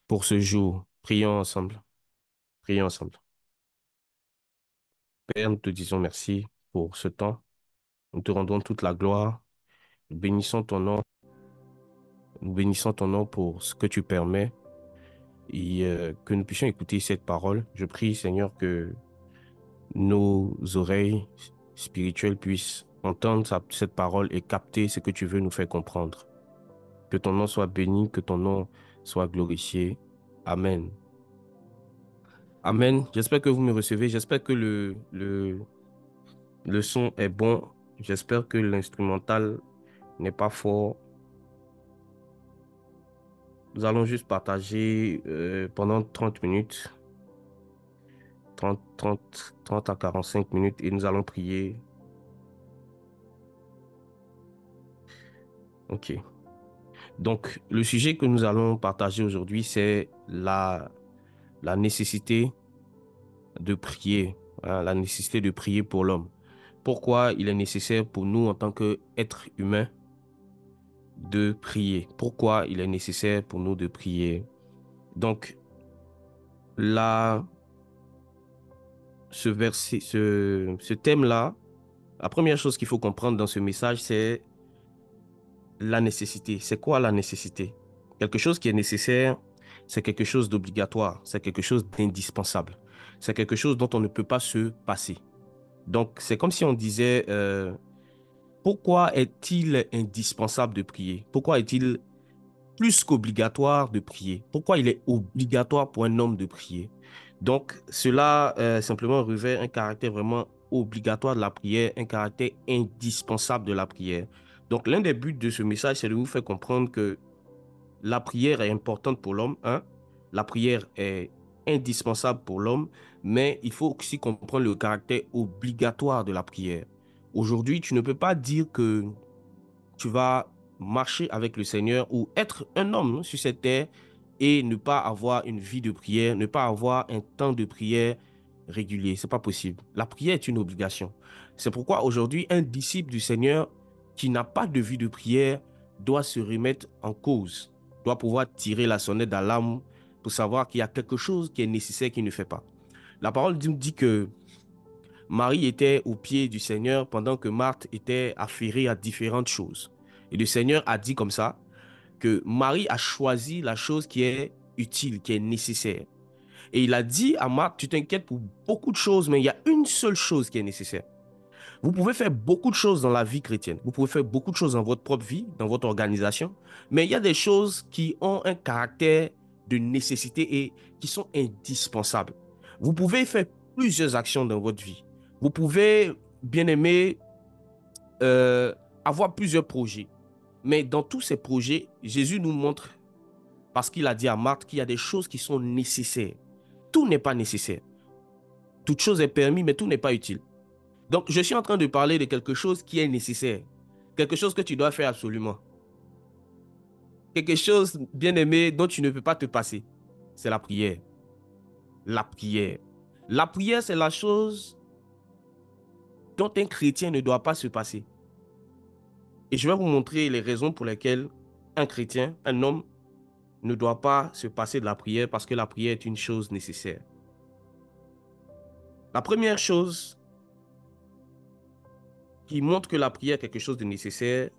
pour ce jour. Prions ensemble. Prions ensemble. Père, nous te disons merci pour ce temps. Nous te rendons toute la gloire. Nous bénissons ton nom. Nous bénissons ton nom pour ce que tu permets et que nous puissions écouter cette parole. Je prie, Seigneur, que nos oreilles spirituelles puissent entendre cette parole et capter ce que tu veux nous faire comprendre. Que ton nom soit béni, que ton nom soit glorifié. Amen. Amen. J'espère que vous me recevez. J'espère que le son est bon. J'espère que l'instrumental n'est pas fort. Nous allons juste partager pendant 30 minutes, 30 à 45 minutes et nous allons prier. OK. Donc, le sujet que nous allons partager aujourd'hui, c'est la nécessité de prier, hein, la nécessité de prier pour l'homme. Pourquoi il est nécessaire pour nous en tant qu'êtres humains de prier? Pourquoi il est nécessaire pour nous de prier? Donc, là, ce verset, ce thème-là, la première chose qu'il faut comprendre dans ce message, c'est la nécessité. C'est quoi la nécessité? Quelque chose qui est nécessaire, c'est quelque chose d'obligatoire, c'est quelque chose d'indispensable. C'est quelque chose dont on ne peut pas se passer. Donc, c'est comme si on disait, pourquoi est-il indispensable de prier? Pourquoi est-il plus qu'obligatoire de prier? Pourquoi il est obligatoire pour un homme de prier? Donc, cela simplement revêt un caractère vraiment obligatoire de la prière, un caractère indispensable de la prière. Donc, l'un des buts de ce message, c'est de vous faire comprendre que la prière est importante pour l'homme, hein? La prière est indispensable pour l'homme, mais il faut aussi comprendre le caractère obligatoire de la prière. Aujourd'hui, tu ne peux pas dire que tu vas marcher avec le Seigneur ou être un homme sur cette terre et ne pas avoir une vie de prière, ne pas avoir un temps de prière régulier. C'est pas possible. La prière est une obligation. C'est pourquoi aujourd'hui, un disciple du Seigneur qui n'a pas de vie de prière doit se remettre en cause, doit pouvoir tirer la sonnette d'alarme pour savoir qu'il y a quelque chose qui est nécessaire qu'il ne fait pas. La parole nous dit que Marie était au pied du Seigneur pendant que Marthe était affairée à différentes choses. Et le Seigneur a dit comme ça que Marie a choisi la chose qui est utile, qui est nécessaire. Et il a dit à Marthe, tu t'inquiètes pour beaucoup de choses, mais il y a une seule chose qui est nécessaire. Vous pouvez faire beaucoup de choses dans la vie chrétienne. Vous pouvez faire beaucoup de choses dans votre propre vie, dans votre organisation, mais il y a des choses qui ont un caractère de nécessité et qui sont indispensables. Vous pouvez faire plusieurs actions dans votre vie. Vous pouvez, bien aimer, avoir plusieurs projets. Mais dans tous ces projets, Jésus nous montre, parce qu'il a dit à Marthe qu'il y a des choses qui sont nécessaires. Tout n'est pas nécessaire. Toute chose est permise, mais tout n'est pas utile. Donc, je suis en train de parler de quelque chose qui est nécessaire. Quelque chose que tu dois faire absolument. Quelque chose, bien aimé, dont tu ne peux pas te passer. C'est la prière. La prière. La prière, c'est la chose dont un chrétien ne doit pas se passer. Et je vais vous montrer les raisons pour lesquelles un chrétien, un homme, ne doit pas se passer de la prière parce que la prière est une chose nécessaire. La première chose qui montre que la prière est quelque chose de nécessaire,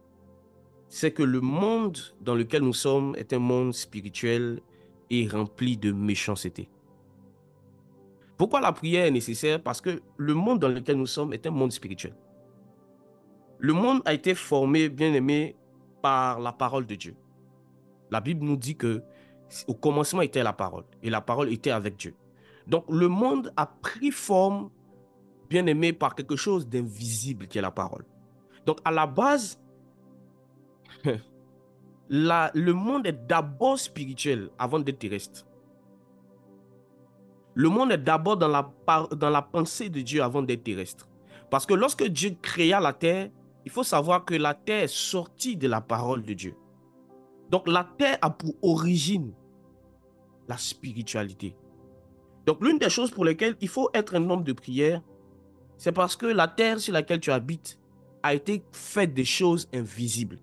c'est que le monde dans lequel nous sommes est un monde spirituel et rempli de méchanceté. Pourquoi la prière est nécessaire? Parce que le monde dans lequel nous sommes est un monde spirituel. Le monde a été formé, bien aimé, par la parole de Dieu. La Bible nous dit que au commencement était la parole et la parole était avec Dieu. Donc le monde a pris forme, bien aimé, par quelque chose d'invisible qui est la parole. Donc à la base, le monde est d'abord spirituel avant d'être terrestre. Le monde est d'abord dans la pensée de Dieu avant d'être terrestre. Parce que lorsque Dieu créa la terre, il faut savoir que la terre est sortie de la parole de Dieu. Donc la terre a pour origine la spiritualité. Donc l'une des choses pour lesquelles il faut être un homme de prière, c'est parce que la terre sur laquelle tu habites a été faite des choses invisibles.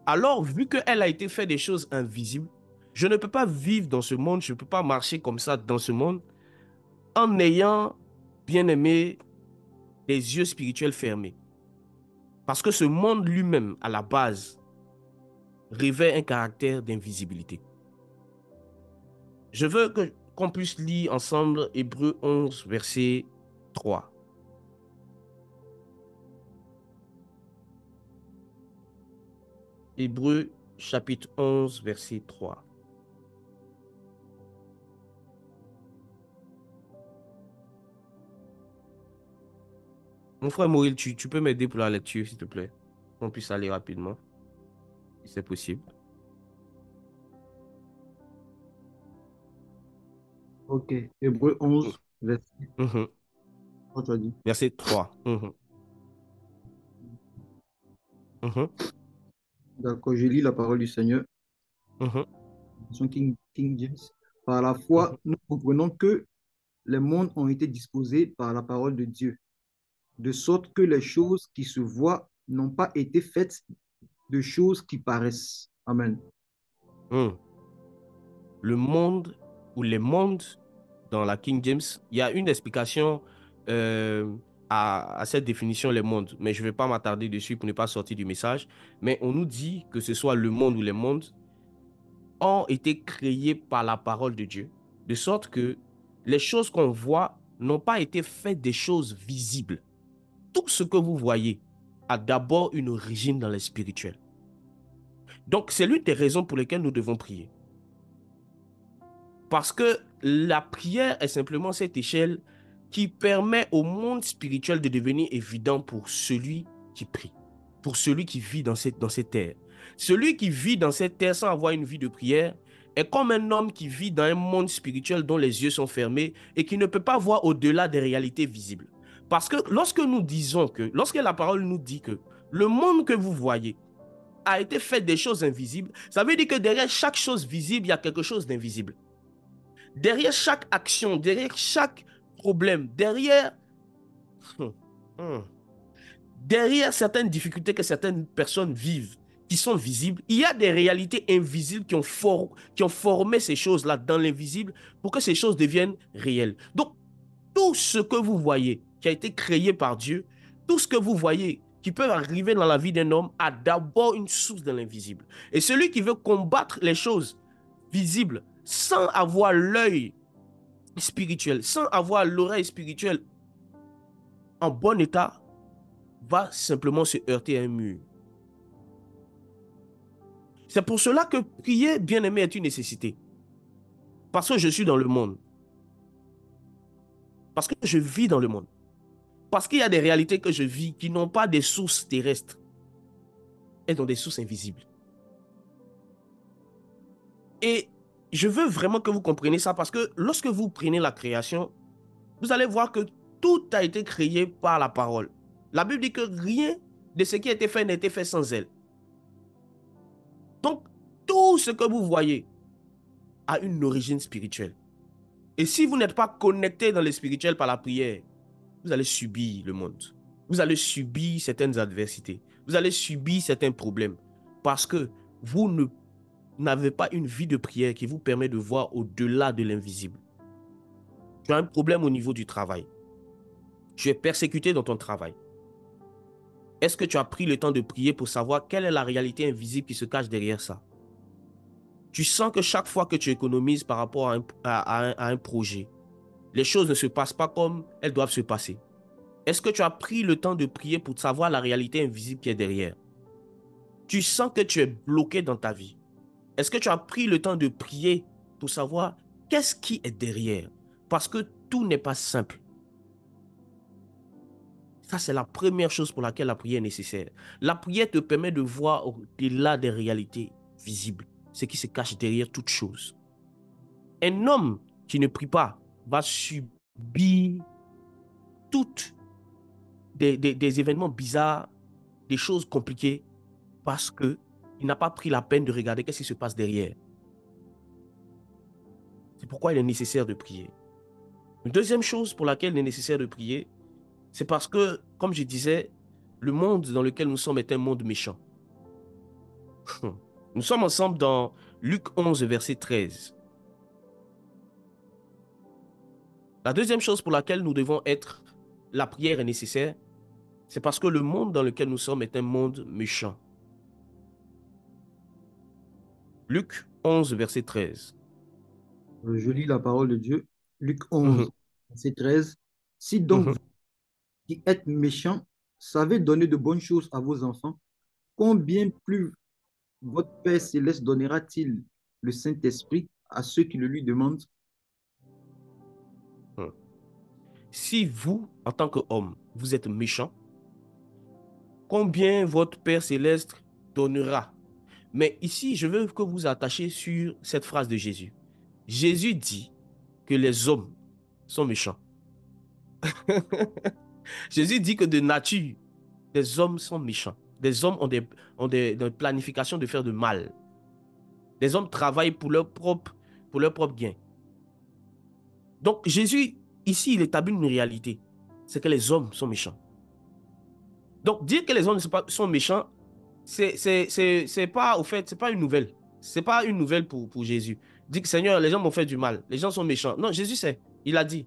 Alors, vu qu'elle a été faite des choses invisibles, Je ne peux pas vivre dans ce monde, je ne peux pas marcher comme ça dans ce monde en ayant, bien aimé, les yeux spirituels fermés. Parce que ce monde lui-même, à la base, revêt un caractère d'invisibilité. Je veux qu'on puisse lire ensemble Hébreux 11, verset 3. Hébreux chapitre 11, verset 3. Mon frère Maurice, tu peux m'aider pour la lecture, s'il te plaît? Qu'on puisse aller rapidement, si c'est possible. Ok. Hébreu 11, verset Mhm. 3, tu as dit. Verset 3. Mhm. Mhm. D'accord, je lis la parole du Seigneur. Mhm. Version King James. Par la Mhm. foi, nous comprenons que les mondes ont été disposés par la parole de Dieu, de sorte que les choses qui se voient n'ont pas été faites de choses qui paraissent. Amen. Mhm. Le monde ou les mondes dans la King James, il y a une explication euh, à cette définition, les mondes, mais je ne vais pas m'attarder dessus pour ne pas sortir du message. Mais on nous dit que ce soit le monde ou les mondes ont été créés par la parole de Dieu, de sorte que les choses qu'on voit n'ont pas été faites des choses visibles. Tout ce que vous voyez a d'abord une origine dans les spirituels. Donc, c'est l'une des raisons pour lesquelles nous devons prier. Parce que la prière est simplement cette échelle qui permet au monde spirituel de devenir évident pour celui qui prie, pour celui qui vit dans cette terre. Celui qui vit dans cette terre sans avoir une vie de prière est comme un homme qui vit dans un monde spirituel dont les yeux sont fermés et qui ne peut pas voir au-delà des réalités visibles. Parce que lorsque la parole nous dit que le monde que vous voyez a été fait des choses invisibles, ça veut dire que derrière chaque chose visible, il y a quelque chose d'invisible. Derrière chaque action, derrière chaque problème, hum, hum, derrière certaines difficultés que certaines personnes vivent, qui sont visibles, il y a des réalités invisibles qui ont formé ces choses-là dans l'invisible pour que ces choses deviennent réelles. Donc, tout ce que vous voyez qui a été créé par Dieu, tout ce que vous voyez qui peut arriver dans la vie d'un homme a d'abord une source dans l'invisible. Et celui qui veut combattre les choses visibles sans avoir l'œil spirituel, sans avoir l'oreille spirituelle en bon état, va simplement se heurter à un mur. C'est pour cela que prier, bien aimé, est une nécessité. Parce que je suis dans le monde. Parce que je vis dans le monde. Parce qu'il y a des réalités que je vis qui n'ont pas des sources terrestres. Elles ont des sources invisibles. Et je veux vraiment que vous compreniez ça parce que lorsque vous prenez la création, vous allez voir que tout a été créé par la parole. La Bible dit que rien de ce qui a été fait n'a été fait sans elle. Donc, tout ce que vous voyez a une origine spirituelle. Et si vous n'êtes pas connecté dans le spirituel par la prière, vous allez subir le monde. Vous allez subir certaines adversités. Vous allez subir certains problèmes. Parce que n'avez pas une vie de prière qui vous permet de voir au-delà de l'invisible. Tu as un problème au niveau du travail. Tu es persécuté dans ton travail. Est-ce que tu as pris le temps de prier pour savoir quelle est la réalité invisible qui se cache derrière ça? Tu sens que chaque fois que tu économises par rapport à un projet, les choses ne se passent pas comme elles doivent se passer. Est-ce que tu as pris le temps de prier pour savoir la réalité invisible qui est derrière? Tu sens que tu es bloqué dans ta vie. Est-ce que tu as pris le temps de prier pour savoir qu'est-ce qui est derrière? Parce que tout n'est pas simple. Ça, c'est la première chose pour laquelle la prière est nécessaire. La prière te permet de voir au-delà des réalités visibles, ce qui se cache derrière toute chose. Un homme qui ne prie pas va subir toutes des événements bizarres, des choses compliquées, parce qu'il n'a pas pris la peine de regarder qu'est-ce qui se passe derrière. C'est pourquoi il est nécessaire de prier. Une deuxième chose pour laquelle il est nécessaire de prier, c'est parce que, comme je disais, le monde dans lequel nous sommes est un monde méchant. Nous sommes ensemble dans Luc 11, verset 13. La deuxième chose pour laquelle nous devons être, la prière est nécessaire, c'est parce que le monde dans lequel nous sommes est un monde méchant. Luc 11, verset 13. Je lis la parole de Dieu. Luc 11, Mhm, verset 13. Si donc mhm. vous qui êtes méchants, savez donner de bonnes choses à vos enfants, combien plus votre Père céleste donnera-t-il le Saint-Esprit à ceux qui le lui demandent? Mhm. Si vous, en tant qu'homme, vous êtes méchant, combien votre Père céleste donnera? Mais ici, je veux que vous attachiez sur cette phrase de Jésus. Jésus dit que les hommes sont méchants. Jésus dit que de nature, les hommes sont méchants. Les hommes ont des planifications de faire du mal. Les hommes travaillent pour leur propre gain. Donc Jésus, ici, il établit une réalité. C'est que les hommes sont méchants. Donc dire que les hommes sont méchants, c'est pas, au fait, c'est pas une nouvelle. C'est pas une nouvelle pour Jésus. Dit que Seigneur, les gens m'ont fait du mal. Les gens sont méchants. Non, Jésus sait. Il a dit.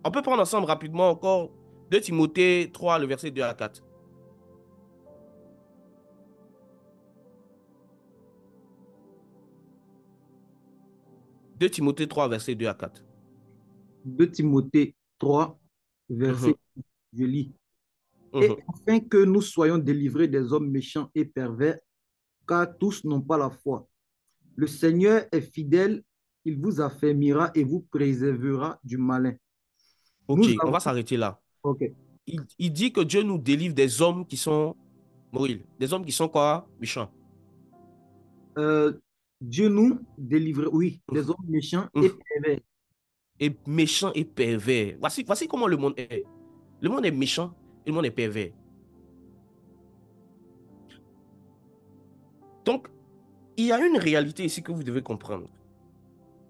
On peut prendre ensemble rapidement encore 2 Timothée 3, le verset 2 à 4. 2 Timothée 3, verset 2 à 4. 2 Timothée 3, verset, Mhm, je lis. Et mhm. afin que nous soyons délivrés des hommes méchants et pervers, car tous n'ont pas la foi. Le Seigneur est fidèle, il vous affermira et vous préservera du malin. Ok, Nous on avons, va s'arrêter là. ok, Il dit que Dieu nous délivre des hommes qui sont morils. Des hommes qui sont quoi? Méchants. Euh, Dieu nous délivre, oui, des hommes méchants et pervers. Et méchants et pervers. Voici comment le monde est. Le monde est méchant et le monde est pervers. Donc, il y a une réalité ici que vous devez comprendre.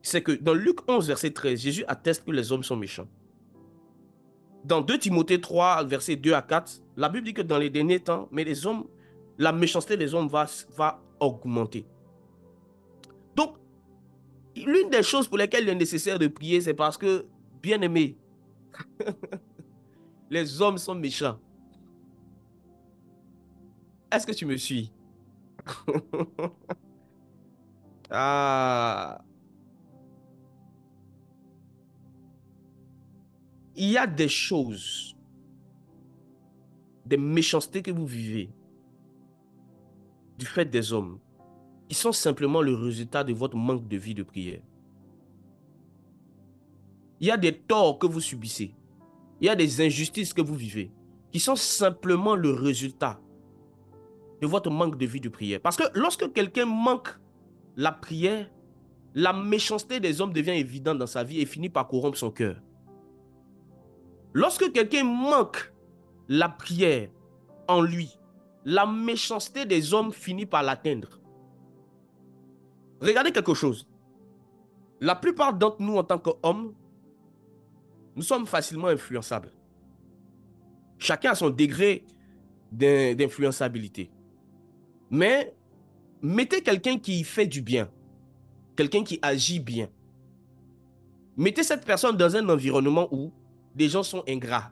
C'est que dans Luc 11, verset 13, Jésus atteste que les hommes sont méchants. Dans 2 Timothée 3, verset 2 à 4, la Bible dit que dans les derniers temps, mais les hommes, la méchanceté des hommes va augmenter. Donc, l'une des choses pour lesquelles il est nécessaire de prier, c'est parce que, bien aimé, les hommes sont méchants. Est-ce que tu me suis? Ah, il y a des choses, des méchancetés que vous vivez du fait des hommes, qui sont simplement le résultat de votre manque de vie de prière. Il y a des torts que vous subissez. Il y a des injustices que vous vivez, qui sont simplement le résultat de votre manque de vie de prière. Parce que lorsque quelqu'un manque la prière, la méchanceté des hommes devient évidente dans sa vie et finit par corrompre son cœur. Lorsque quelqu'un manque la prière en lui, la méchanceté des hommes finit par l'atteindre. Regardez quelque chose. La plupart d'entre nous, en tant qu'hommes, nous sommes facilement influençables. Chacun a son degré d'influençabilité. Mais mettez quelqu'un qui fait du bien, quelqu'un qui agit bien. Mettez cette personne dans un environnement où des gens sont ingrats.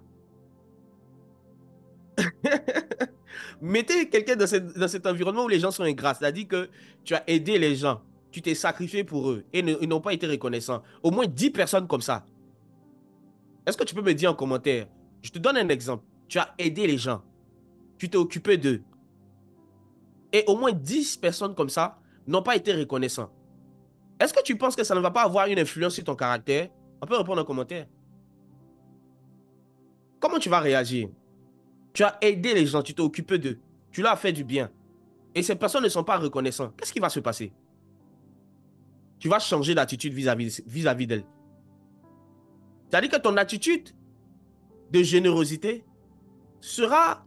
Mettez quelqu'un dans cet environnement où les gens sont ingrats. C'est-à-dire que tu as aidé les gens, tu t'es sacrifié pour eux et ils n'ont pas été reconnaissants. Au moins 10 personnes comme ça. Est-ce que tu peux me dire en commentaire? Je te donne un exemple. Tu as aidé les gens, tu t'es occupé d'eux. Et au moins 10 personnes comme ça n'ont pas été reconnaissants. Est-ce que tu penses que ça ne va pas avoir une influence sur ton caractère? On peut répondre en commentaire. Comment tu vas réagir? Tu as aidé les gens, tu t'es occupé d'eux, tu leur as fait du bien. Et ces personnes ne sont pas reconnaissantes. Qu'est-ce qui va se passer? Tu vas changer d'attitude vis-à-vis d'elles. C'est-à-dire que ton attitude de générosité sera,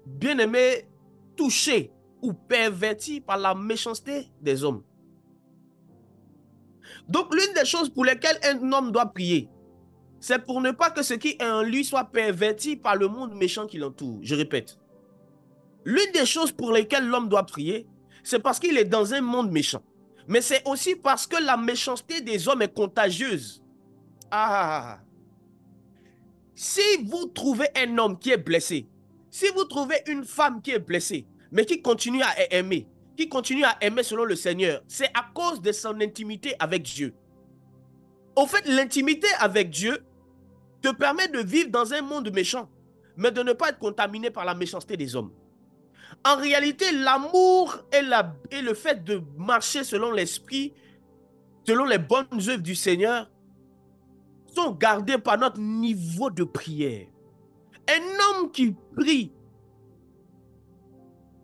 bien aimé, touchée ou pervertie par la méchanceté des hommes. Donc, l'une des choses pour lesquelles un homme doit prier, c'est pour ne pas que ce qui est en lui soit perverti par le monde méchant qui l'entoure. Je répète. L'une des choses pour lesquelles l'homme doit prier, c'est parce qu'il est dans un monde méchant. Mais c'est aussi parce que la méchanceté des hommes est contagieuse. Ah! Si vous trouvez un homme qui est blessé, si vous trouvez une femme qui est blessée, mais qui continue à aimer, qui continue à aimer selon le Seigneur, c'est à cause de son intimité avec Dieu. Au fait, l'intimité avec Dieu te permet de vivre dans un monde méchant, mais de ne pas être contaminé par la méchanceté des hommes. En réalité, l'amour et le fait de marcher selon l'esprit, selon les bonnes œuvres du Seigneur, sont gardés par notre niveau de prière. Un homme qui prie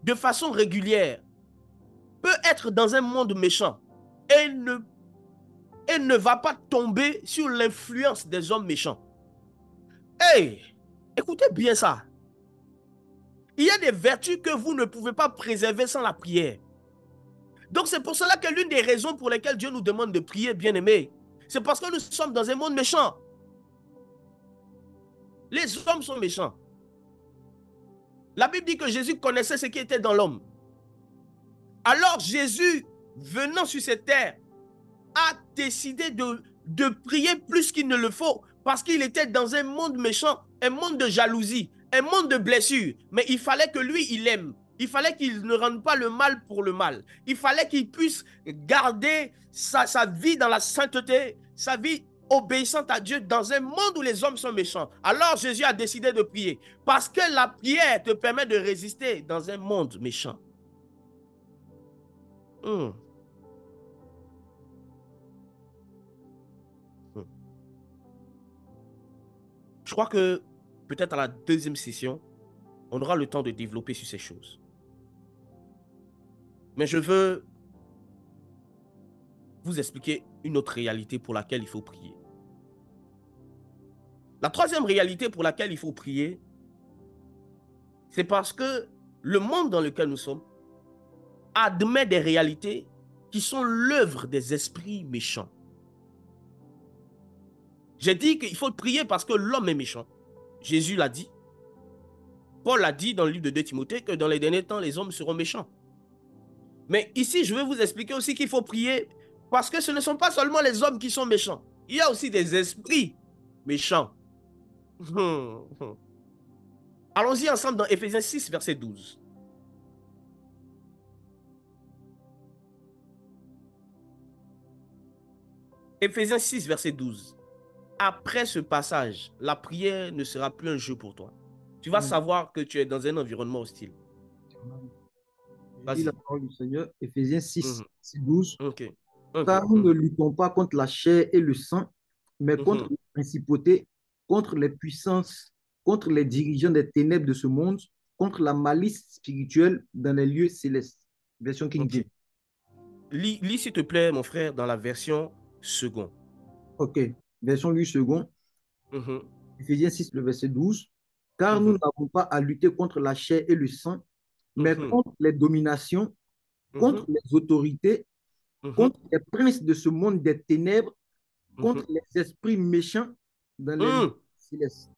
de façon régulière peut être dans un monde méchant et ne va pas tomber sur l'influence des hommes méchants. Hey, écoutez bien ça. Il y a des vertus que vous ne pouvez pas préserver sans la prière. Donc c'est pour cela que l'une des raisons pour lesquelles Dieu nous demande de prier, bien-aimés, c'est parce que nous sommes dans un monde méchant. Les hommes sont méchants. La Bible dit que Jésus connaissait ce qui était dans l'homme. Alors Jésus, venant sur cette terre, a décidé de prier plus qu'il ne le faut parce qu'il était dans un monde méchant, un monde de jalousie, un monde de blessures. Mais il fallait que lui, il aime. Il fallait qu'il ne rende pas le mal pour le mal. Il fallait qu'il puisse garder sa vie dans la sainteté, sa vie obéissante à Dieu dans un monde où les hommes sont méchants. Alors Jésus a décidé de prier parce que la prière te permet de résister dans un monde méchant. Je crois que peut-être à la deuxième session, on aura le temps de développer sur ces choses. Mais je veux vous expliquer une autre réalité pour laquelle il faut prier. La troisième réalité pour laquelle il faut prier, c'est parce que le monde dans lequel nous sommes admet des réalités qui sont l'œuvre des esprits méchants. J'ai dit qu'il faut prier parce que l'homme est méchant. Jésus l'a dit. Paul a dit dans le livre de 2 Timothée que dans les derniers temps, les hommes seront méchants. Mais ici, je vais vous expliquer aussi qu'il faut prier parce que ce ne sont pas seulement les hommes qui sont méchants. Il y a aussi des esprits méchants. Allons-y ensemble dans Éphésiens 6, verset 12. Éphésiens 6, verset 12. Après ce passage, la prière ne sera plus un jeu pour toi. Tu vas savoir que tu es dans un environnement hostile. Je lis la parole du Seigneur, Éphésiens 6, 12. Okay. Car nous ne luttons pas contre la chair et le sang, mais contre les principautés, contre les puissances, contre les dirigeants des ténèbres de ce monde, contre la malice spirituelle dans les lieux célestes. Version King James. Lis, s'il te plaît, mon frère, dans la version second. Ok, version lui second. Éphésiens 6, le verset 12. Car nous n'avons pas à lutter contre la chair et le sang, mais contre les dominations, contre les autorités, contre les princes de ce monde des ténèbres, contre les esprits méchants dans les lieux célestes.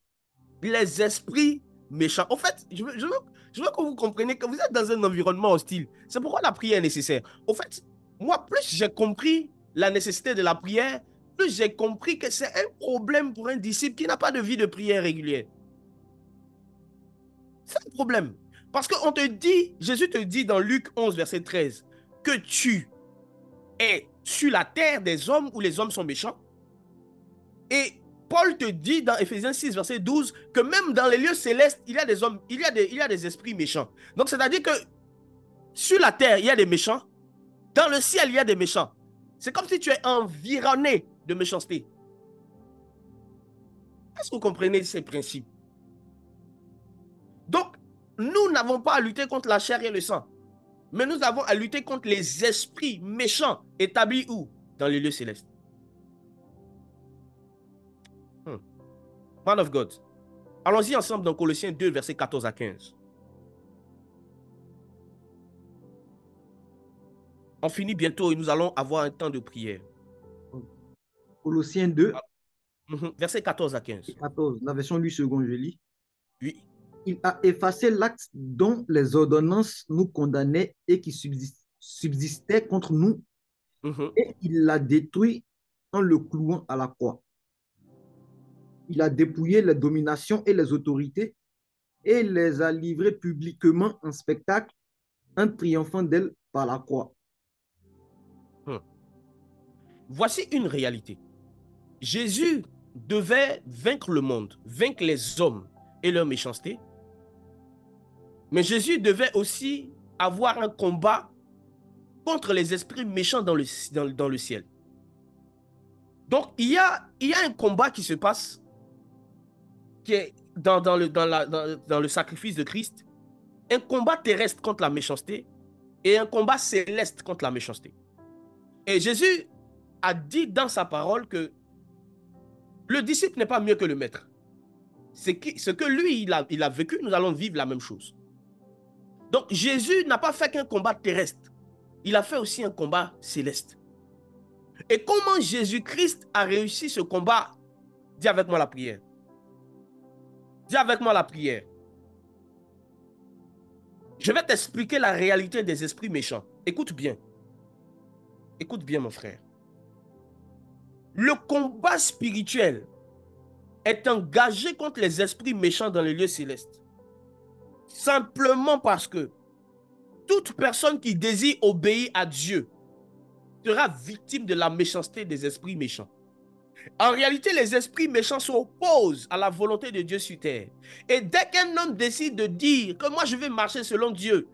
Les esprits méchants. En fait, je veux que vous compreniez que vous êtes dans un environnement hostile. C'est pourquoi la prière est nécessaire. En fait, moi, plus j'ai compris la nécessité de la prière, plus j'ai compris que c'est un problème pour un disciple qui n'a pas de vie de prière régulière. C'est un problème. Parce qu'on te dit, Jésus te dit dans Luc 11, verset 13, que tu es sur la terre des hommes où les hommes sont méchants. Et Paul te dit dans Éphésiens 6, verset 12, que même dans les lieux célestes, il y a des hommes, il y a des esprits méchants. Donc, c'est-à-dire que sur la terre, il y a des méchants. Dans le ciel, il y a des méchants. C'est comme si tu es environné de méchanceté. Est-ce que vous comprenez ces principes? Donc, nous n'avons pas à lutter contre la chair et le sang, mais nous avons à lutter contre les esprits méchants établis où? Dans les lieux célestes. Man of God. Allons-y ensemble dans Colossiens 2, versets 14 à 15. On finit bientôt et nous allons avoir un temps de prière. Colossiens 2, versets 14 à 15. 14, la version lui second, je lis. Oui. Il a effacé l'acte dont les ordonnances nous condamnaient et qui subsistait contre nous Mhm. et il l'a détruit en le clouant à la croix. Il a dépouillé les dominations et les autorités et les a livrées publiquement en spectacle en triomphant d'elles par la croix. Hmm. Voici une réalité. Jésus devait vaincre le monde, vaincre les hommes et leur méchanceté, mais Jésus devait aussi avoir un combat contre les esprits méchants dans le ciel. Donc, il y a un combat qui se passe, qui est dans le sacrifice de Christ, un combat terrestre contre la méchanceté et un combat céleste contre la méchanceté. Et Jésus a dit dans sa parole que le disciple n'est pas mieux que le maître. Ce que lui, il a vécu, nous allons vivre la même chose. Donc, Jésus n'a pas fait qu'un combat terrestre. Il a fait aussi un combat céleste. Et comment Jésus-Christ a réussi ce combat? Dis avec moi la prière. Dis avec moi la prière. Je vais t'expliquer la réalité des esprits méchants. Écoute bien. Écoute bien, mon frère. Le combat spirituel est engagé contre les esprits méchants dans les lieux célestes. Simplement parce que toute personne qui désire obéir à Dieu sera victime de la méchanceté des esprits méchants. En réalité, les esprits méchants s'opposent à la volonté de Dieu sur terre. Et dès qu'un homme décide de dire que moi je vais marcher selon Dieu,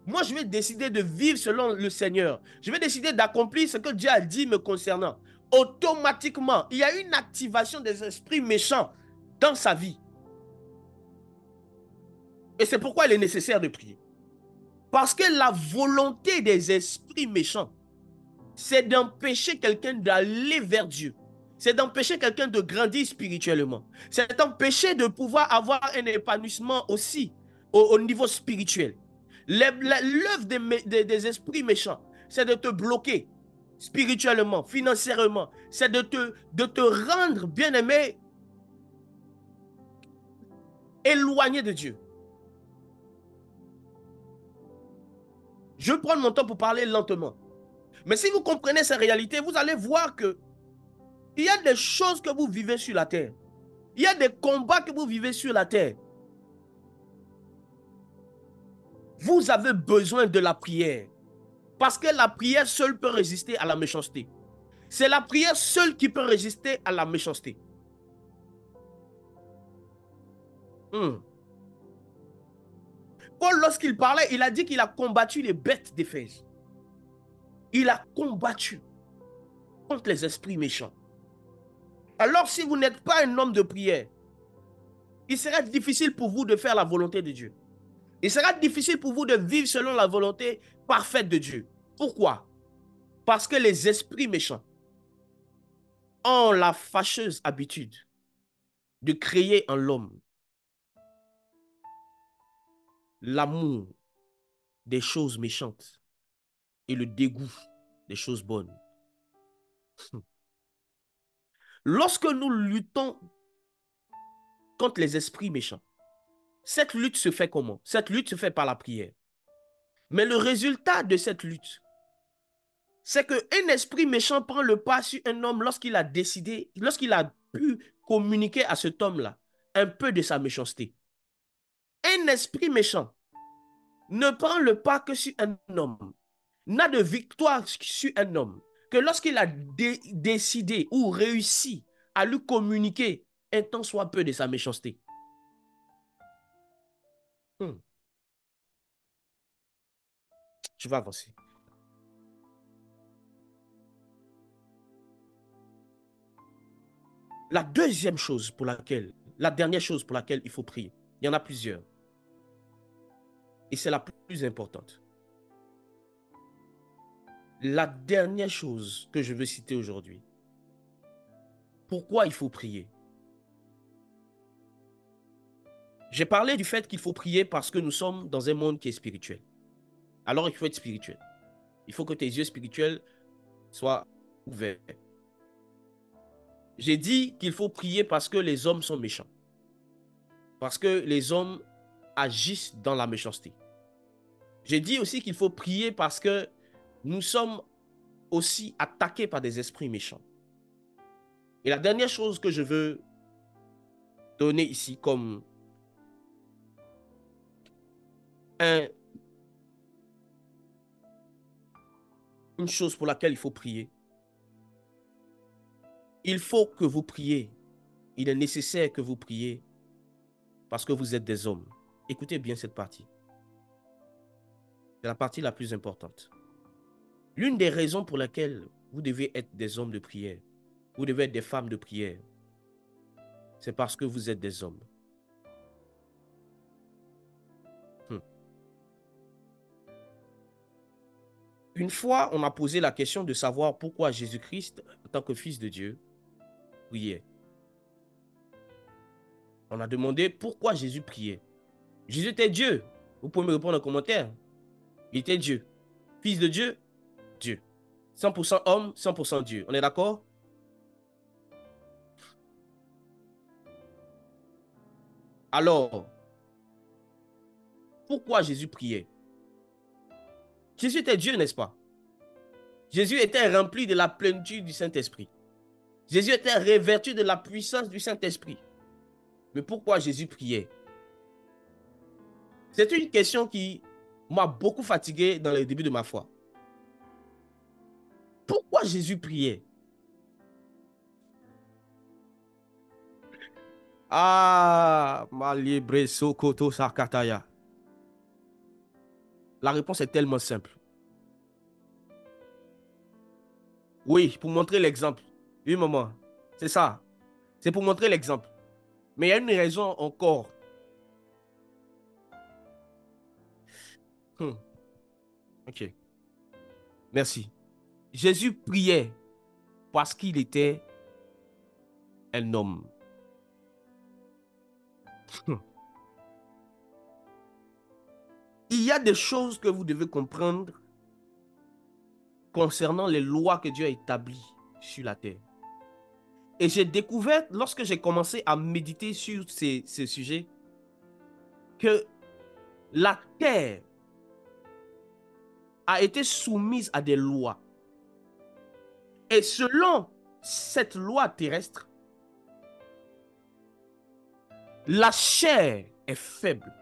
moi je vais décider de vivre selon le Seigneur, je vais décider d'accomplir ce que Dieu a dit me concernant, automatiquement, il y a une activation des esprits méchants dans sa vie. Et c'est pourquoi il est nécessaire de prier. Parce que la volonté des esprits méchants, c'est d'empêcher quelqu'un d'aller vers Dieu. C'est d'empêcher quelqu'un de grandir spirituellement. C'est d'empêcher de pouvoir avoir un épanouissement aussi au niveau spirituel. L'œuvre des esprits méchants, c'est de te bloquer spirituellement, financièrement. C'est de te rendre, bien-aimé, éloigné de Dieu. Je vais prendre mon temps pour parler lentement. Mais si vous comprenez ces réalités, vous allez voir que il y a des choses que vous vivez sur la terre. Il y a des combats que vous vivez sur la terre. Vous avez besoin de la prière. Parce que la prière seule peut résister à la méchanceté. C'est la prière seule qui peut résister à la méchanceté. Paul, lorsqu'il parlait, il a dit qu'il a combattu les bêtes d'Éphèse. Il a combattu contre les esprits méchants. Alors, si vous n'êtes pas un homme de prière, il serait difficile pour vous de faire la volonté de Dieu. Il sera difficile pour vous de vivre selon la volonté parfaite de Dieu. Pourquoi? Parce que les esprits méchants ont la fâcheuse habitude de créer en l'homme l'amour des choses méchantes et le dégoût des choses bonnes. Lorsque nous luttons contre les esprits méchants, cette lutte se fait comment? Cette lutte se fait par la prière. Mais le résultat de cette lutte, c'est qu'un esprit méchant prend le pas sur un homme lorsqu'il a décidé, lorsqu'il a pu communiquer à cet homme-là un peu de sa méchanceté. Un esprit méchant ne prend le pas que sur un homme, n'a de victoire sur un homme, que lorsqu'il a décidé ou réussi à lui communiquer un tant soit peu de sa méchanceté. Je vais avancer. La dernière chose pour laquelle il faut prier, il y en a plusieurs, et c'est la plus importante. La dernière chose que je veux citer aujourd'hui, pourquoi il faut prier? J'ai parlé du fait qu'il faut prier parce que nous sommes dans un monde qui est spirituel. Alors il faut être spirituel. Il faut que tes yeux spirituels soient ouverts. J'ai dit qu'il faut prier parce que les hommes sont méchants. Parce que les hommes agissent dans la méchanceté. J'ai dit aussi qu'il faut prier parce que nous sommes aussi attaqués par des esprits méchants. Et la dernière chose que je veux donner ici comme une chose pour laquelle il faut prier. Il faut que vous priez. Il est nécessaire que vous priez parce que vous êtes des hommes. Écoutez bien cette partie. C'est la partie la plus importante. L'une des raisons pour lesquelles vous devez être des hommes de prière, vous devez être des femmes de prière, c'est parce que vous êtes des hommes. Une fois, on a posé la question de savoir pourquoi Jésus-Christ, en tant que Fils de Dieu, priait. On a demandé pourquoi Jésus priait. Jésus était Dieu. Vous pouvez me répondre en commentaire. Il était Dieu. Fils de Dieu, Dieu. 100% homme, 100% Dieu. On est d'accord? Alors, pourquoi Jésus priait? Jésus était Dieu, n'est-ce pas? Jésus était rempli de la plénitude du Saint-Esprit. Jésus était revêtu de la puissance du Saint-Esprit. Mais pourquoi Jésus priait? C'est une question qui m'a beaucoup fatigué dans le début de ma foi. Pourquoi Jésus priait? Ah, Malibre Sokoto Sakataya. La réponse est tellement simple. Oui, pour montrer l'exemple. Oui, maman. C'est ça. C'est pour montrer l'exemple. Mais il y a une raison encore. Ok. Merci. Jésus priait parce qu'il était un homme. Il y a des choses que vous devez comprendre concernant les lois que Dieu a établies sur la terre. Et j'ai découvert, lorsque j'ai commencé à méditer sur ces sujets, que la terre a été soumise à des lois. Et selon cette loi terrestre, la chair est faible.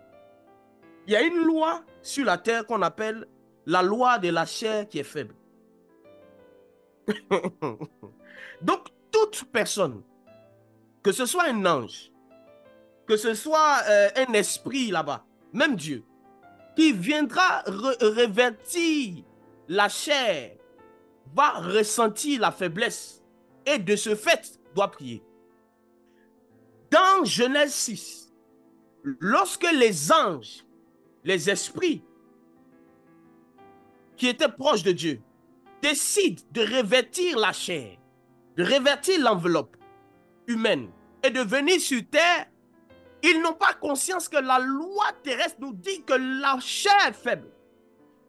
Il y a une loi sur la terre qu'on appelle la loi de la chair qui est faible. Donc, toute personne, que ce soit un ange, que ce soit un esprit là-bas, même Dieu, qui viendra revêtir la chair, va ressentir la faiblesse et de ce fait doit prier. Dans Genèse 6, lorsque les anges, les esprits qui étaient proches de Dieu, décident de revêtir la chair, de revêtir l'enveloppe humaine et de venir sur terre, ils n'ont pas conscience que la loi terrestre nous dit que la chair est faible.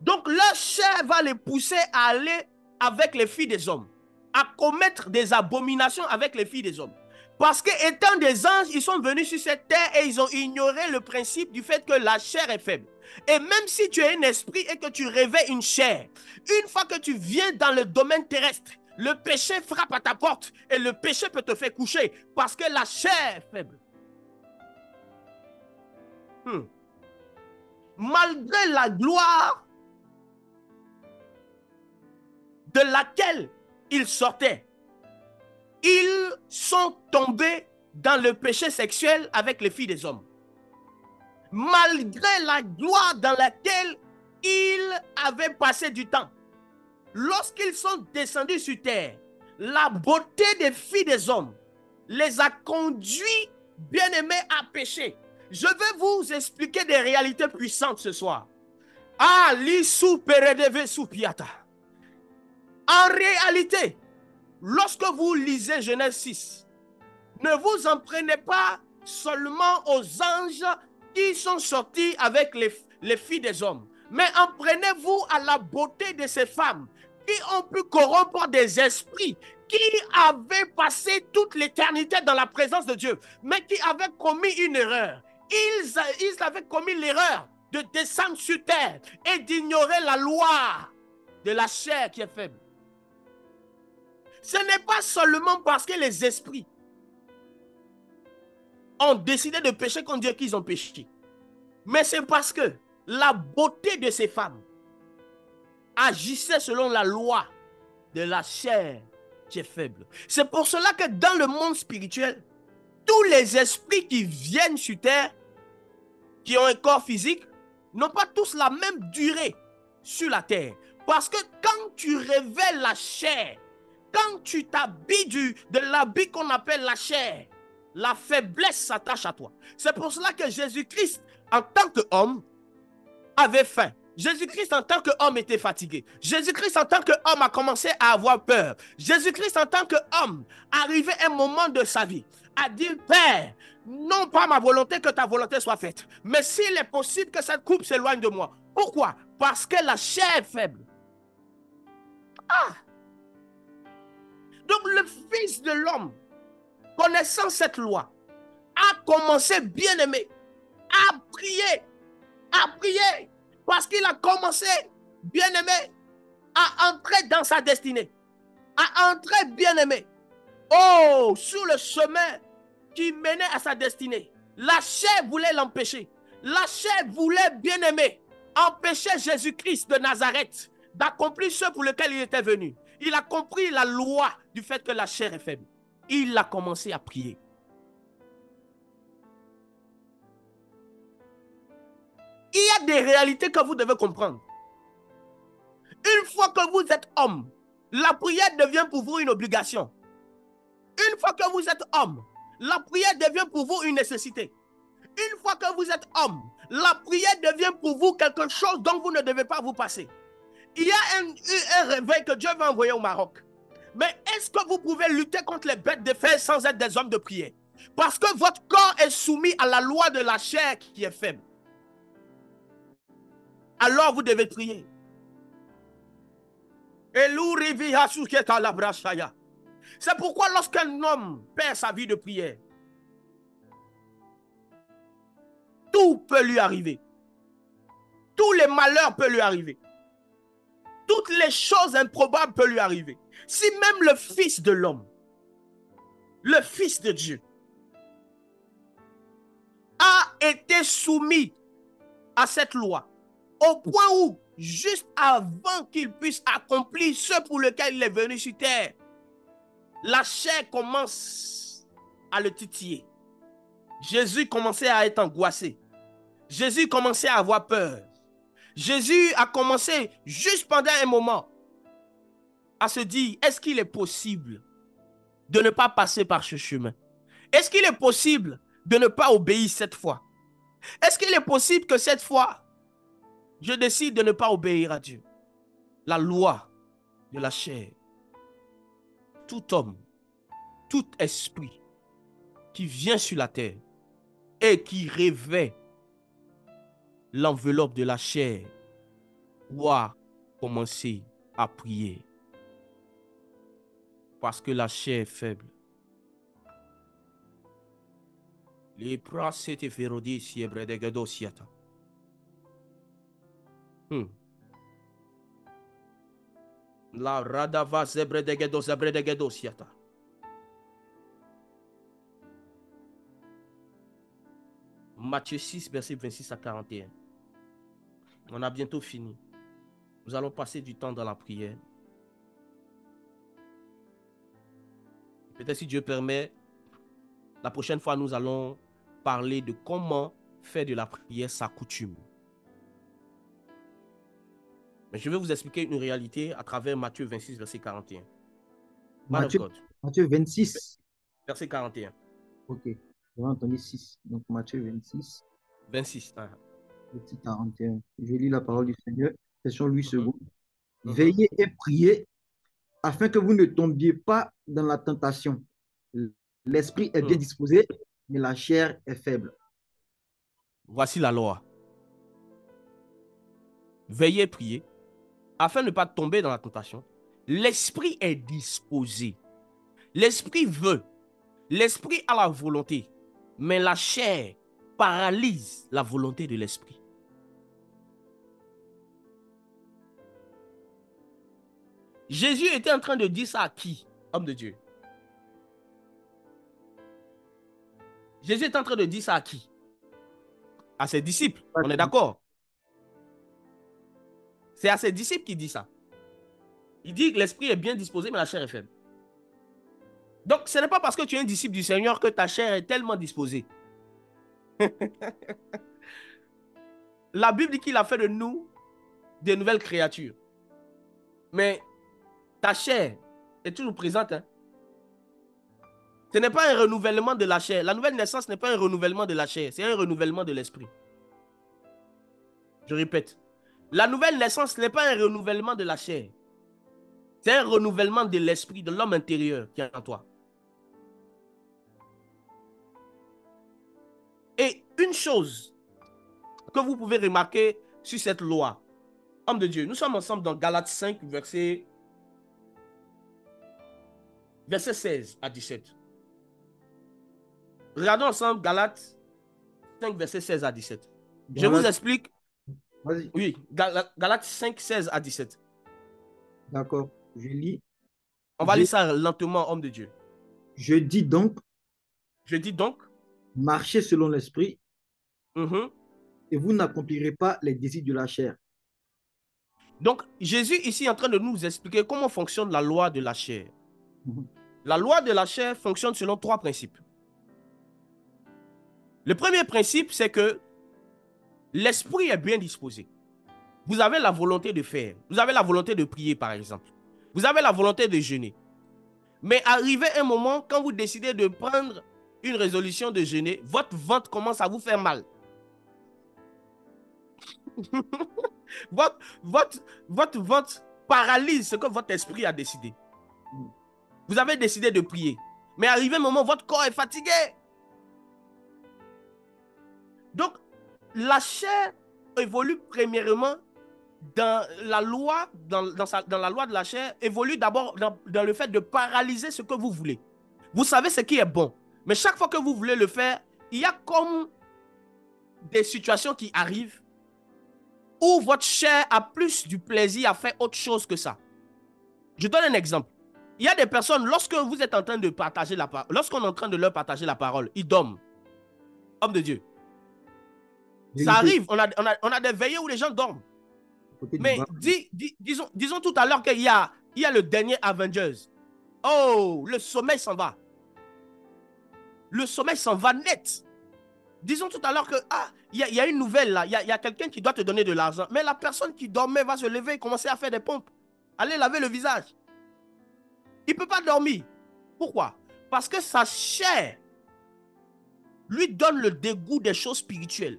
Donc leur chair va les pousser à aller avec les filles des hommes, à commettre des abominations avec les filles des hommes. Parce qu'étant des anges, ils sont venus sur cette terre et ils ont ignoré le principe du fait que la chair est faible. Et même si tu es un esprit et que tu revêts une chair, une fois que tu viens dans le domaine terrestre, le péché frappe à ta porte et le péché peut te faire coucher parce que la chair est faible. Malgré la gloire de laquelle ils sortaient, ils sont tombés dans le péché sexuel avec les filles des hommes. Malgré la gloire dans laquelle ils avaient passé du temps, lorsqu'ils sont descendus sur terre, la beauté des filles des hommes les a conduits, bien-aimés, à pécher. Je vais vous expliquer des réalités puissantes ce soir. Ah, l'issou peredeve soupiata. En réalité, lorsque vous lisez Genèse 6, ne vous en prenez pas seulement aux anges qui sont sortis avec les filles des hommes, mais en prenez-vous à la beauté de ces femmes qui ont pu corrompre des esprits qui avaient passé toute l'éternité dans la présence de Dieu, mais qui avaient commis une erreur. Ils avaient commis l'erreur de descendre sur terre et d'ignorer la loi de la chair qui est faible. Ce n'est pas seulement parce que les esprits ont décidé de pécher contre Dieu qu'ils ont péché. Mais c'est parce que la beauté de ces femmes agissait selon la loi de la chair qui est faible. C'est pour cela que dans le monde spirituel, tous les esprits qui viennent sur terre, qui ont un corps physique, n'ont pas tous la même durée sur la terre. Parce que quand tu révèles la chair, quand tu t'habilles de l'habit qu'on appelle la chair, la faiblesse s'attache à toi. C'est pour cela que Jésus-Christ, en tant qu'homme, avait faim. Jésus-Christ en tant qu'homme était fatigué. Jésus-Christ en tant qu'homme a commencé à avoir peur. Jésus-Christ en tant qu'homme, arrivé un moment de sa vie, a dit, Père, non pas ma volonté, que ta volonté soit faite, mais s'il est possible que cette coupe s'éloigne de moi. Pourquoi? Parce que la chair est faible. Ah! Donc le Fils de l'homme, connaissant cette loi, a commencé, bien-aimé, à prier, parce qu'il a commencé, bien-aimé, à entrer dans sa destinée, à entrer, bien-aimé, sur le chemin qui menait à sa destinée. La chair voulait l'empêcher. La chair voulait, bien-aimé, empêcher Jésus-Christ de Nazareth d'accomplir ce pour lequel il était venu. Il a compris la loi du fait que la chair est faible. Il a commencé à prier. Il y a des réalités que vous devez comprendre. Une fois que vous êtes homme, la prière devient pour vous une obligation. Une fois que vous êtes homme, la prière devient pour vous une nécessité. Une fois que vous êtes homme, la prière devient pour vous quelque chose dont vous ne devez pas vous passer. Il y a un réveil que Dieu va envoyer au Maroc. Mais est-ce que vous pouvez lutter contre les bêtes de fer sans être des hommes de prière? Parce que votre corps est soumis à la loi de la chair qui est faible. Alors vous devez prier. C'est pourquoi lorsqu'un homme perd sa vie de prière, tout peut lui arriver. Tous les malheurs peuvent lui arriver. Toutes les choses improbables peuvent lui arriver. Si même le Fils de l'homme, le Fils de Dieu, a été soumis à cette loi, au point où, juste avant qu'il puisse accomplir ce pour lequel il est venu sur terre, la chair commence à le titiller. Jésus commençait à être angoissé. Jésus commençait à avoir peur. Jésus a commencé, juste pendant un moment, à se dire, est-ce qu'il est possible de ne pas passer par ce chemin? Est-ce qu'il est possible de ne pas obéir cette fois? Est-ce qu'il est possible que cette fois, je décide de ne pas obéir à Dieu? La loi de la chair. Tout homme, tout esprit qui vient sur la terre et qui revêt l'enveloppe de la chair doit commencer à prier. Parce que la chair est faible. Les bras s'étaient férodis si ebredegado siata. La radava zebredegado siata. Matthieu 6, verset 26 à 41. On a bientôt fini. Nous allons passer du temps dans la prière. Peut-être si Dieu permet, la prochaine fois, nous allons parler de comment faire de la prière sa coutume. Mais je vais vous expliquer une réalité à travers Matthieu 26, verset 41. Matthieu 26. Verset 41. Ok, j'ai entendu 6. Donc Matthieu 26. 26. Verset 41. Je lis la parole du Seigneur. Version Louis II. Veillez et priez afin que vous ne tombiez pas dans la tentation. L'esprit est bien disposé, mais la chair est faible. Voici la loi. Veillez et priez afin de ne pas tomber dans la tentation. L'esprit est disposé. L'esprit veut. L'esprit a la volonté. Mais la chair paralyse la volonté de l'esprit. Jésus était en train de dire ça à qui, homme de Dieu? Jésus est en train de dire ça à qui? À ses disciples, on est d'accord? C'est à ses disciples qu'il dit ça. Il dit que l'esprit est bien disposé, mais la chair est faible. Donc, ce n'est pas parce que tu es un disciple du Seigneur que ta chair est tellement disposée. La Bible dit qu'il a fait de nous des nouvelles créatures. Mais ta chair est toujours présente. Hein? Ce n'est pas un renouvellement de la chair. La nouvelle naissance n'est pas un renouvellement de la chair, c'est un renouvellement de l'esprit. Je répète. La nouvelle naissance n'est pas un renouvellement de la chair. C'est un renouvellement de l'esprit, de l'homme intérieur qui est en toi. Et une chose que vous pouvez remarquer sur cette loi, homme de Dieu, nous sommes ensemble dans Galates 5, verset 16 à 17. Regardons ensemble Galates 5, verset 16 à 17. Je vous explique. Vas-y. Oui, Galates 5, 16 à 17. D'accord, je lis. On va lire ça lentement, homme de Dieu. Je dis donc, marchez selon l'esprit, et vous n'accomplirez pas les désirs de la chair. Donc, Jésus ici est en train de nous expliquer comment fonctionne la loi de la chair. La loi de la chair fonctionne selon 3 principes. Le premier principe, c'est que l'esprit est bien disposé. Vous avez la volonté de faire. Vous avez la volonté de prier, par exemple. Vous avez la volonté de jeûner. Mais arrivé un moment, quand vous décidez de prendre une résolution de jeûner, votre ventre commence à vous faire mal. votre ventre paralyse ce que votre esprit a décidé. Vous avez décidé de prier. Mais arrivé un moment, votre corps est fatigué. Donc, la chair évolue premièrement dans la loi, dans la loi de la chair, évolue d'abord dans le fait de paralyser ce que vous voulez. Vous savez ce qui est bon. Mais chaque fois que vous voulez le faire, il y a comme des situations qui arrivent où votre chair a plus du plaisir à faire autre chose que ça. Je donne un exemple. Il y a des personnes, lorsque vous êtes en train de partager la parole, lorsqu'on est en train de leur partager la parole, ils dorment. Homme de Dieu. Ça arrive, on a des veillées où les gens dorment. Mais disons tout à l'heure qu'il y a le dernier Avengers. Oh, le sommeil s'en va. Le sommeil s'en va net. Disons tout à l'heure que il y a une nouvelle là, il y a quelqu'un qui doit te donner de l'argent. Mais la personne qui dormait va se lever et commencer à faire des pompes. Aller laver le visage. Il ne peut pas dormir. Pourquoi? Parce que sa chair lui donne le dégoût des choses spirituelles.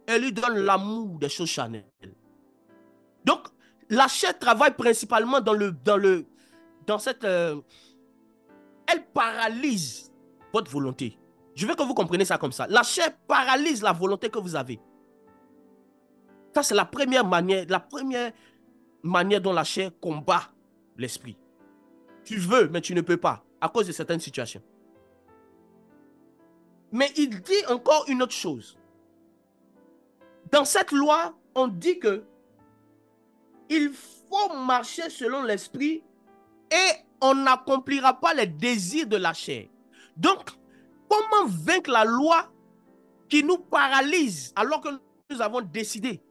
Elle lui donne l'amour des choses charnelles. Donc, la chair travaille principalement dans cette... elle paralyse votre volonté. Je veux que vous compreniez ça comme ça. La chair paralyse la volonté que vous avez. Ça, c'est la première manière dont la chair combat l'esprit. Tu veux, mais tu ne peux pas, à cause de certaines situations. Mais il dit encore une autre chose. Dans cette loi, on dit que il faut marcher selon l'esprit et on n'accomplira pas les désirs de la chair. Donc, comment vaincre la loi qui nous paralyse alors que nous avons décidé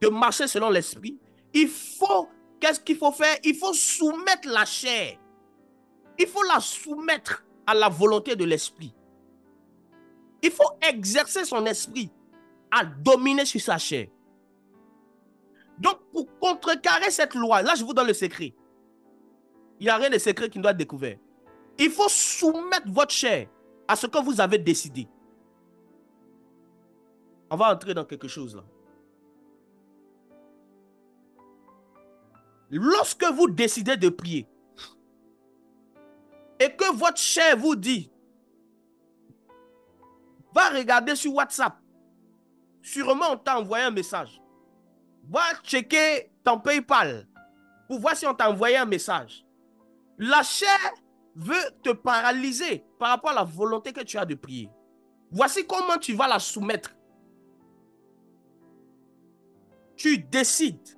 de marcher selon l'esprit? Qu'est-ce qu'il faut faire? Il faut soumettre la chair. Il faut la soumettre à la volonté de l'esprit. Il faut exercer son esprit à dominer sur sa chair. Donc, pour contrecarrer cette loi, là, je vous donne le secret. Il n'y a rien de secret qui doit être découvert. Il faut soumettre votre chair à ce que vous avez décidé. On va entrer dans quelque chose là. Lorsque vous décidez de prier et que votre chair vous dit, va regarder sur WhatsApp, sûrement on t'a envoyé un message. Va checker ton PayPal pour voir si on t'a envoyé un message. La chair veut te paralyser par rapport à la volonté que tu as de prier. Voici comment tu vas la soumettre. Tu décides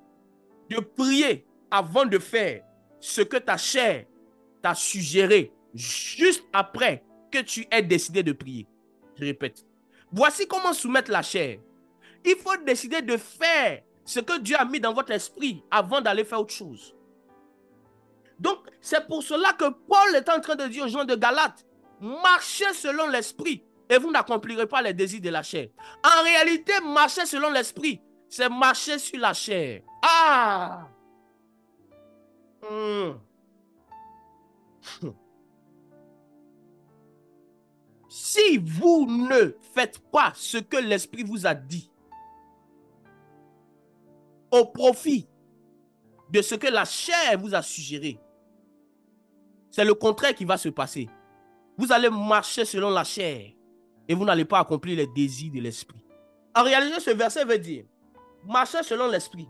de prier avant de faire ce que ta chair t'a suggéré juste après que tu aies décidé de prier. Je répète. Voici comment soumettre la chair. Il faut décider de faire ce que Dieu a mis dans votre esprit avant d'aller faire autre chose. Donc, c'est pour cela que Paul est en train de dire aux gens de Galates, marchez selon l'esprit et vous n'accomplirez pas les désirs de la chair. En réalité, marcher selon l'esprit, c'est marcher sur la chair. Ah! Si vous ne faites pas ce que l'esprit vous a dit au profit de ce que la chair vous a suggéré, c'est le contraire qui va se passer. Vous allez marcher selon la chair et vous n'allez pas accomplir les désirs de l'esprit. En réalité, ce verset veut dire, marchez selon l'esprit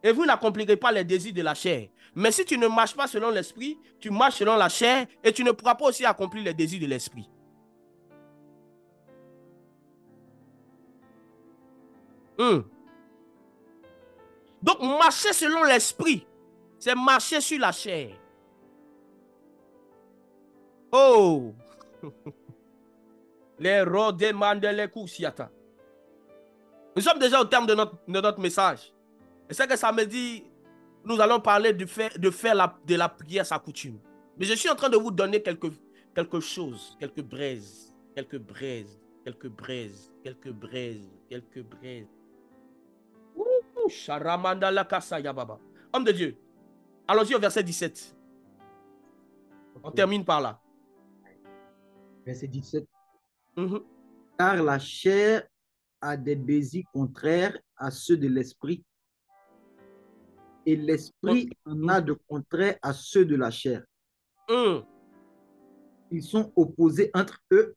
et vous n'accomplirez pas les désirs de la chair. Mais si tu ne marches pas selon l'esprit, tu marches selon la chair et tu ne pourras pas aussi accomplir les désirs de l'esprit. Donc, marcher selon l'esprit, c'est marcher sur la chair. Oh! Les rodemandent les cousiata. Nous sommes déjà au terme de notre message. Et c'est que ça me dit, nous allons parler de faire de la prière sa coutume. Mais je suis en train de vous donner quelque chose, quelques braises. Homme de Dieu, allons-y au verset 17. On termine par là. Verset 17. Car la chair a des désirs contraires à ceux de l'esprit, et l'esprit en a de contraires à ceux de la chair. Ils sont opposés entre eux,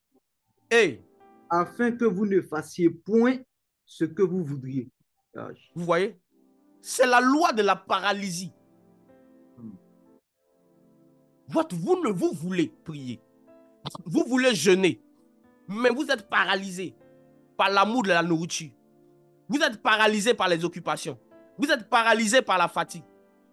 afin que vous ne fassiez point ce que vous voudriez. Vous voyez? C'est la loi de la paralysie. Vous voulez prier. Vous voulez jeûner. Mais vous êtes paralysé par l'amour de la nourriture. Vous êtes paralysé par les occupations. Vous êtes paralysé par la fatigue.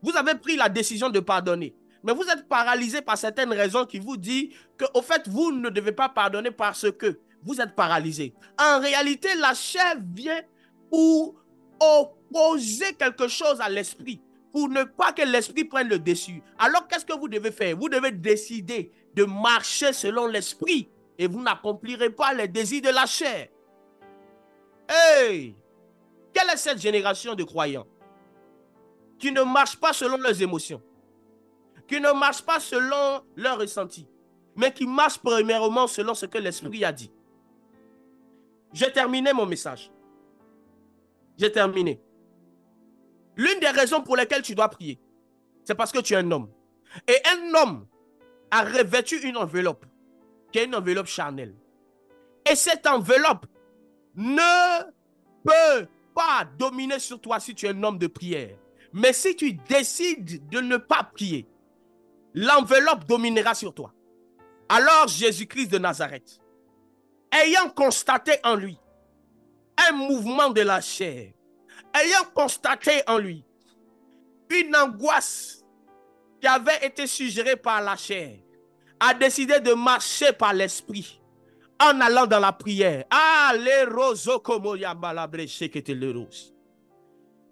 Vous avez pris la décision de pardonner. Mais vous êtes paralysé par certaines raisons qui vous disent qu'au fait, vous ne devez pas pardonner parce que vous êtes paralysé. En réalité, la chair vient pour opposer quelque chose à l'esprit, pour ne pas que l'esprit prenne le dessus. Alors, qu'est-ce que vous devez faire? Vous devez décider de marcher selon l'esprit et vous n'accomplirez pas les désirs de la chair. Hey! Quelle est cette génération de croyants qui ne marchent pas selon leurs émotions, qui ne marchent pas selon leurs ressentis, mais qui marchent premièrement selon ce que l'esprit a dit? J'ai terminé mon message. J'ai terminé. L'une des raisons pour lesquelles tu dois prier, c'est parce que tu es un homme. Et un homme a revêtu une enveloppe, qui est une enveloppe charnelle. Et cette enveloppe ne peut pas dominer sur toi si tu es un homme de prière. Mais si tu décides de ne pas prier, l'enveloppe dominera sur toi. Alors Jésus-Christ de Nazareth, ayant constaté en lui un mouvement de la chair, ayant constaté en lui une angoisse qui avait été suggérée par la chair, a décidé de marcher par l'esprit en allant dans la prière.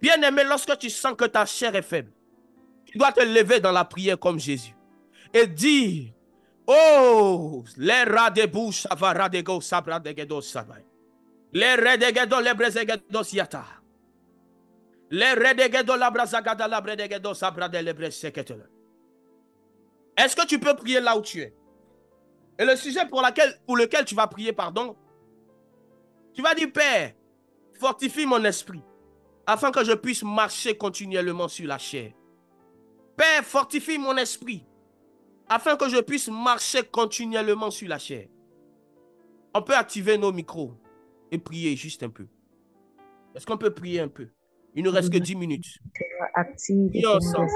Bien-aimé, lorsque tu sens que ta chair est faible, tu dois te lever dans la prière comme Jésus et dire: oh, les rats de bouche, ça va radego, sabra de gedo, sabay. Les redegedo, les brezegedo, siata. Les redegedo, la brazagada, la bredegedo, sabra de lebreseketele. Est-ce que tu peux prier là où tu es? Et le sujet pour lequel tu vas prier, pardon, tu vas dire: Père, fortifie mon esprit afin que je puisse marcher continuellement sur la chair. Père, fortifie mon esprit afin que je puisse marcher continuellement sur la chair. On peut activer nos micros et prier juste un peu. Est-ce qu'on peut prier un peu? Il ne reste que 10 minutes. Active Prions ensemble.